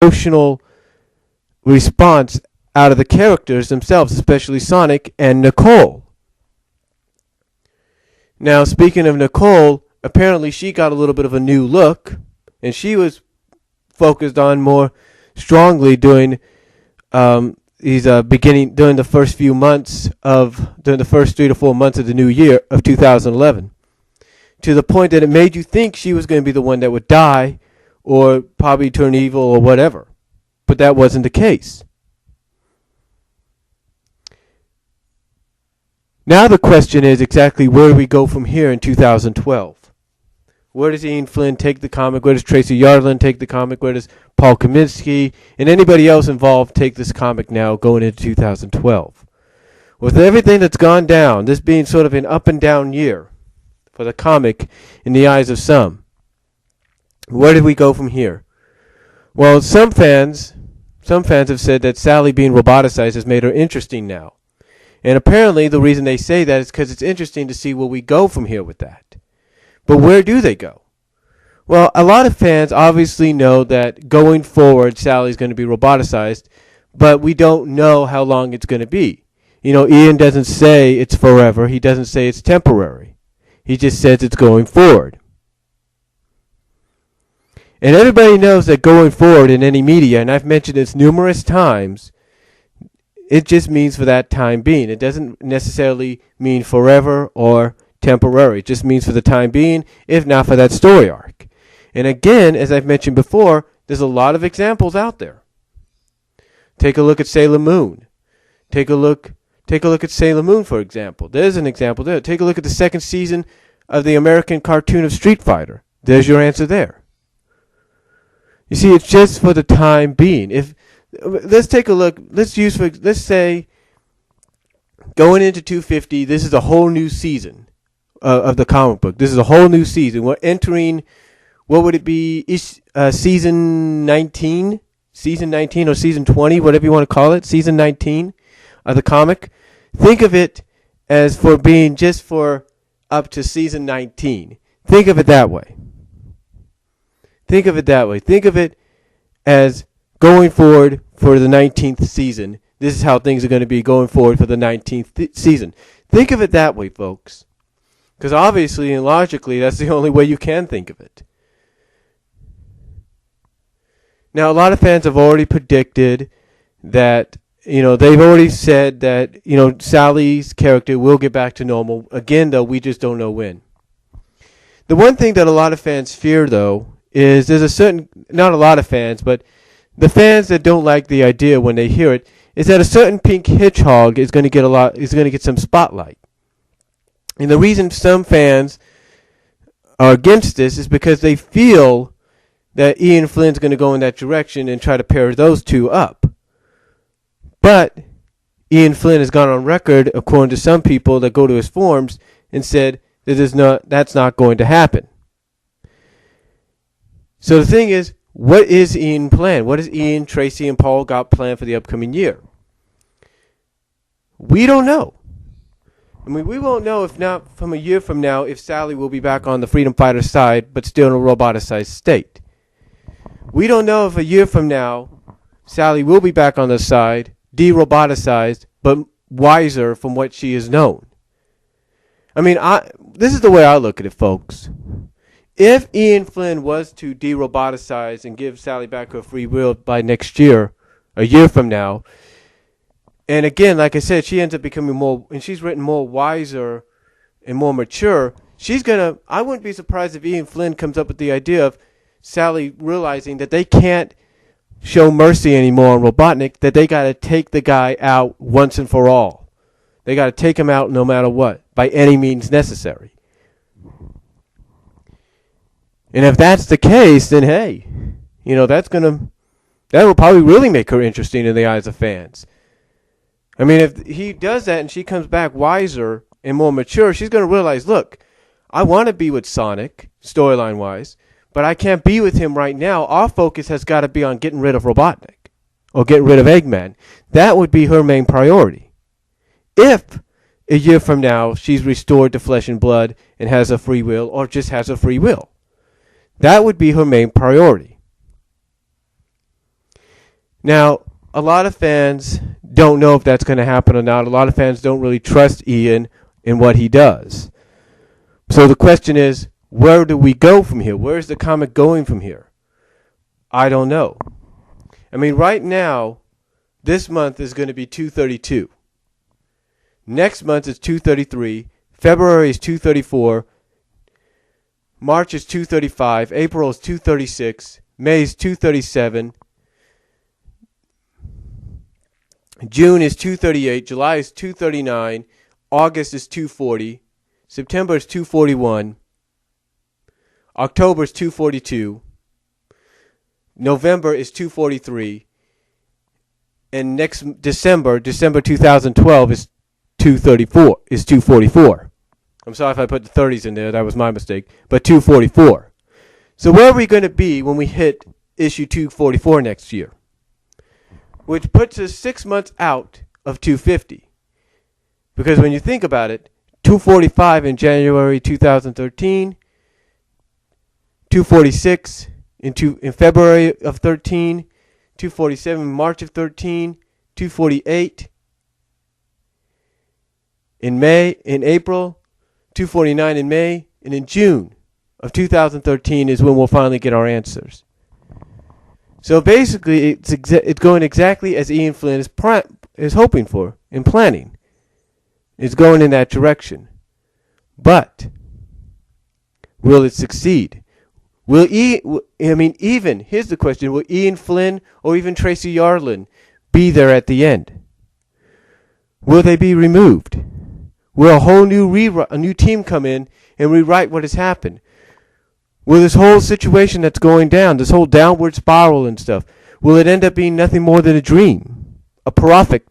emotional response out of the characters themselves, especially Sonic and Nicole. Now, speaking of Nicole, apparently she got a little bit of a new look, and she was focused on more strongly doing beginning during the first few months during the first 3 to 4 months of the new year of 2011, to the point that it made you think she was going to be the one that would die or probably turn evil or whatever. But that wasn't the case. Now the question is exactly where do we go from here in 2012? Where does Ian Flynn take the comic? Where does Tracy Yardlin take the comic? Where does Paul Kaminsky and anybody else involved take this comic now going into 2012? With everything that's gone down, this being sort of an up and down year for the comic in the eyes of some, where do we go from here? Well, some fans have said that Sally being roboticized has made her interesting now. And apparently the reason they say that is because it's interesting to see where we go from here with that. But where do they go? Well, a lot of fans obviously know that going forward, Sally's going to be roboticized, but we don't know how long it's going to be. You know, Ian doesn't say it's forever. He doesn't say it's temporary. He just says it's going forward. And everybody knows that going forward in any media, and I've mentioned this numerous times, it just means for that time being. It doesn't necessarily mean forever or temporary. It just means for the time being, if not for that story arc. And again, as I've mentioned before, there's a lot of examples out there. Take a look at Sailor Moon. Take a look at Sailor Moon, for example. There's an example there. Take a look at the second season of the American cartoon of Street Fighter. There's your answer there. You see, it's just for the time being. Let's take a look. Let's say going into 250, this is a whole new season of the comic book. This is a whole new season. We're entering, what would it be, season 19? Season 19 or season 20, whatever you want to call it, season 19 of the comic. Think of it as for being just for up to season 19. Think of it that way. Think of it as going forward for the 19th season. This is how things are going to be going forward for the 19th season. Think of it that way, folks. Because obviously and logically, that's the only way you can think of it. Now, a lot of fans have already predicted that, they've already said that, Sally's character will get back to normal. Again, though, we just don't know when. The one thing that a lot of fans fear, though, is there's a certain, not a lot of fans, but the fans that don't like the idea when they hear it, is that a certain pink hedgehog is going to get some spotlight. And the reason some fans are against this is because they feel that Ian Flynn's going to go in that direction and try to pair those two up. But Ian Flynn has gone on record, according to some people that go to his forums, and said that that's not going to happen. So the thing is, what is Ian planned? What does Ian, Tracy, and Paul got planned for the upcoming year? We don't know. I mean, we won't know if not from a year from now if Sally will be back on the freedom fighter side, but still in a roboticized state. We don't know if a year from now Sally will be back on the side, de-roboticized, but wiser from what she is known. I mean, this is the way I look at it, folks. If Ian Flynn was to de-roboticize and give Sally back her free will by next year, a year from now, and again, like I said, she ends up becoming more, and she's written more wiser and more mature, I wouldn't be surprised if Ian Flynn comes up with the idea of Sally realizing that they can't show mercy anymore on Robotnik, that they got to take the guy out once and for all. They got to take him out no matter what, by any means necessary. And if that's the case, then hey, that will probably really make her interesting in the eyes of fans. I mean, if he does that and she comes back wiser and more mature, she's going to realize, look, I want to be with Sonic, storyline-wise, but I can't be with him right now. Our focus has got to be on getting rid of Robotnik or getting rid of Eggman. That would be her main priority. If a year from now she's restored to flesh and blood and has a free will or just has a free will, that would be her main priority. Now, a lot of fans don't know if that's going to happen or not. A lot of fans don't really trust Ian in what he does. So the question is, where do we go from here? Where's the comic going from here? I don't know. I mean, right now, this month is going to be 232. Next month is 233. February is 234. March is 235. April is 236. May is 237. June is 238. July is 239. August is 240. September is 241. October is 242. November is 243. And next December 2012 is 244. I'm sorry if I put the 30s in there. That was my mistake. But 244. So where are we going to be when we hit issue 244 next year? Which puts us 6 months out of 250. Because when you think about it, 245 in January 2013, 246 in February of 13, 247 in March of 13, 248 in April, 249 in May, and in June of 2013 is when we'll finally get our answers. So basically, it's going exactly as Ian Flynn is hoping for and planning. It's going in that direction. But will it succeed? Here's the question, will Ian Flynn or even Tracy Yarlin be there at the end? Will they be removed? Will a whole new team come in and rewrite what has happened? Will this whole situation that's going down, this whole downward spiral and stuff, will it end up being nothing more than a dream? A prophet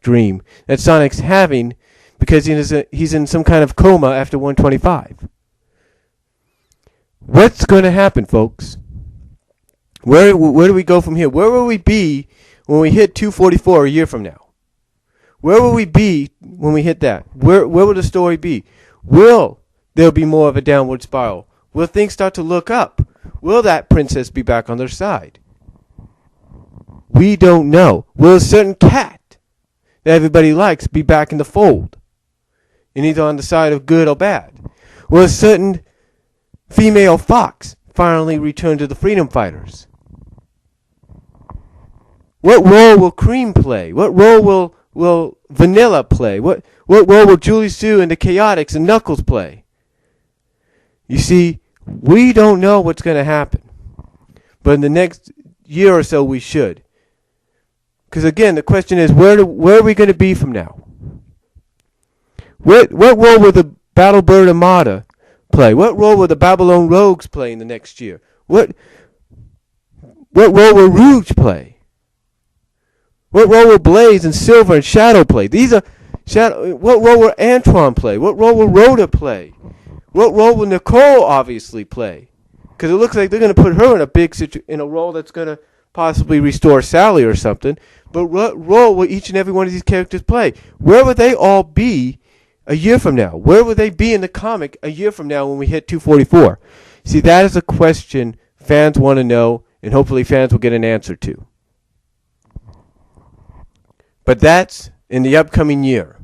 dream that Sonic's having because he's in some kind of coma after 125. What's going to happen, folks? Where do we go from here? Where will we be when we hit 244 a year from now? Where will we be when we hit that? Where will the story be? Will there be more of a downward spiral? Will things start to look up? Will that princess be back on their side? We don't know. Will a certain cat that everybody likes be back in the fold? And either on the side of good or bad? Will a certain female fox finally return to the freedom fighters? What role will Cream play? What role will Vanilla play? What role will Julie Sue and the Chaotix and Knuckles play? You see, we don't know what's going to happen. But in the next year or so, we should. Because again, the question is, where are we going to be from now? What role will the Battlebird Armada play? What role will the Babylon Rogues play in the next year? What role will Rouge play? What role will Blaze and Silver and Shadow play? What role will Antron play? What role will Rhoda play? What role will Nicole obviously play? Because it looks like they're going to put her in a role that's going to possibly restore Sally or something. But what role will each and every one of these characters play? Where will they all be a year from now? Where will they be in the comic a year from now when we hit 244? See, that is a question fans want to know, and hopefully fans will get an answer to. But that's in the upcoming year.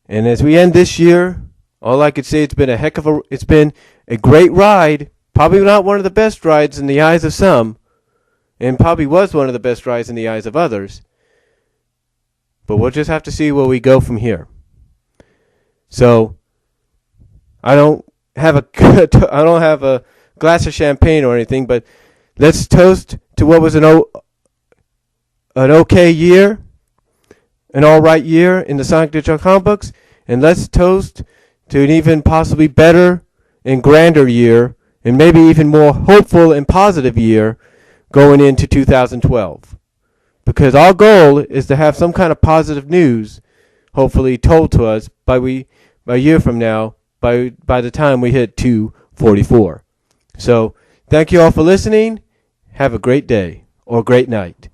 And as we end this year, all I could say, it's been a great ride. Probably not one of the best rides in the eyes of some, and probably was one of the best rides in the eyes of others. But we'll just have to see where we go from here. So I don't have a glass of champagne or anything, but let's toast to what was an okay year, an all right year in the Sonic the Hedgehog comic books, and let's toast to an even possibly better and grander year, and maybe even more hopeful and positive year going into 2012. Because our goal is to have some kind of positive news, hopefully told to us by a year from now, by the time we hit 244. So, thank you all for listening. Have a great day or great night.